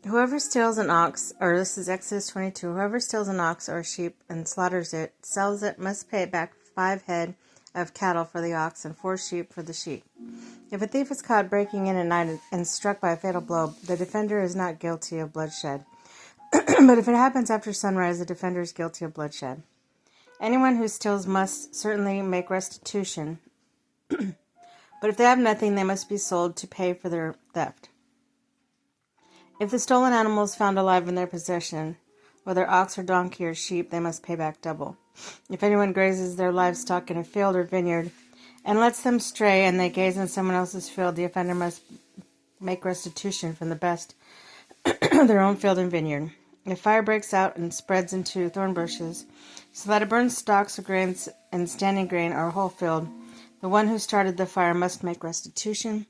Whoever steals an ox, or this is Exodus 22, whoever steals an ox or a sheep and slaughters it, sells it, must pay back 5 head of cattle for the ox and 4 sheep for the sheep. If a thief is caught breaking in at night and struck by a fatal blow, the defender is not guilty of bloodshed. But if it happens after sunrise, the defender is guilty of bloodshed. Anyone who steals must certainly make restitution, but if they have nothing, they must be sold to pay for their theft. If the stolen animal is found alive in their possession, whether ox or donkey or sheep, they must pay back double. If anyone grazes their livestock in a field or vineyard and lets them stray and they gaze in someone else's field, the offender must make restitution from the best of their own field and vineyard. If fire breaks out and spreads into thorn bushes, so that it burns stalks or grains and standing grain or a whole field, the one who started the fire must make restitution.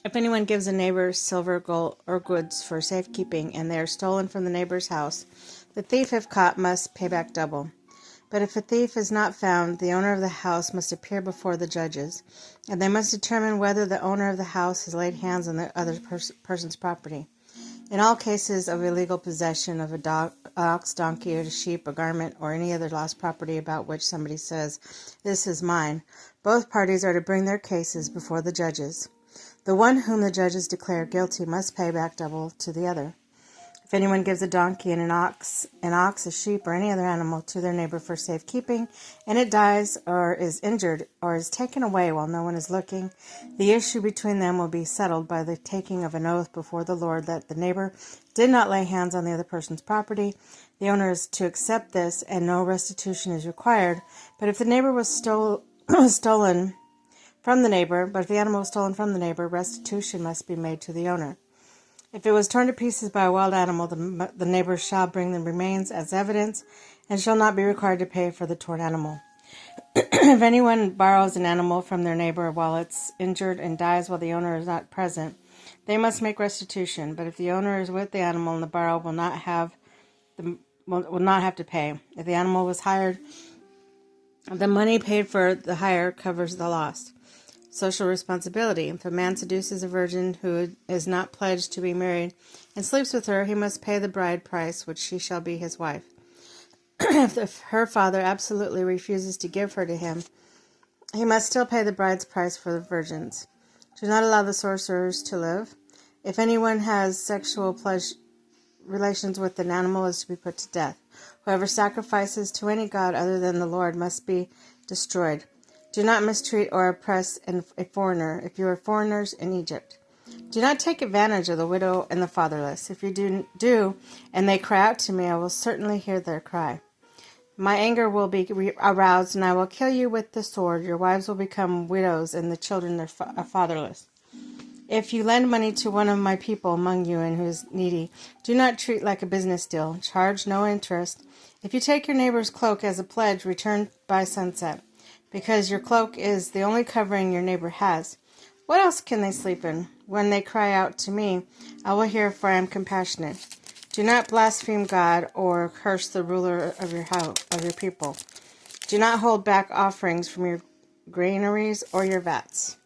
If anyone gives a neighbor silver, gold, or goods for safekeeping, and they are stolen from the neighbor's house, the thief, if caught, must pay back double. But if a thief is not found, the owner of the house must appear before the judges, and they must determine whether the owner of the house has laid hands on the other person's property. In all cases of illegal possession of a ox, donkey, or a sheep, a garment, or any other lost property about which somebody says, "This is mine," both parties are to bring their cases before the judges. The one whom the judges declare guilty must pay back double to the other. If anyone gives a donkey and an ox, a sheep, or any other animal to their neighbor for safekeeping, and it dies or is injured or is taken away while no one is looking, the issue between them will be settled by the taking of an oath before the Lord that the neighbor did not lay hands on the other person's property. The owner is to accept this, and no restitution is required. But if the neighbor was stolen from the neighbor, but if the animal was stolen from the neighbor, restitution must be made to the owner. If it was torn to pieces by a wild animal, the neighbor shall bring the remains as evidence and shall not be required to pay for the torn animal. If anyone borrows an animal from their neighbor while it's injured and dies while the owner is not present, they must make restitution. But if the owner is with the animal and the borrower will not have to pay. If the animal was hired, the money paid for the hire covers the loss. Social responsibility. If a man seduces a virgin who is not pledged to be married and sleeps with her, he must pay the bride price, which she shall be his wife. If her father absolutely refuses to give her to him, he must still pay the bride's price for the virgins. Do not allow the sorcerers to live. If anyone has sexual relations with an animal is to be put to death. Whoever sacrifices to any god other than the Lord must be destroyed. Do not mistreat or oppress a foreigner if you are foreigners in Egypt. Do not take advantage of the widow and the fatherless. If you do, and they cry out to me, I will certainly hear their cry. My anger will be aroused, and I will kill you with the sword. Your wives will become widows, and the children are fatherless. If you lend money to one of my people among you and who is needy, do not treat like a business deal. Charge no interest. If you take your neighbor's cloak as a pledge, return by sunset, because your cloak is the only covering your neighbor has. What else can they sleep in? When they cry out to me, I will hear, for I am compassionate. Do not blaspheme God or curse the ruler of your house, of your people. Do not hold back offerings from your granaries or your vats.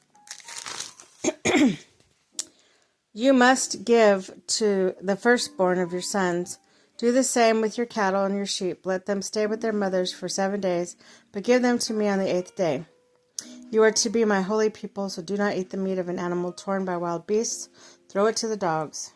You must give to the firstborn of your sons. Do the same with your cattle and your sheep. Let them stay with their mothers for 7 days, but give them to me on the 8th day. You are to be my holy people, so do not eat the meat of an animal torn by wild beasts. Throw it to the dogs.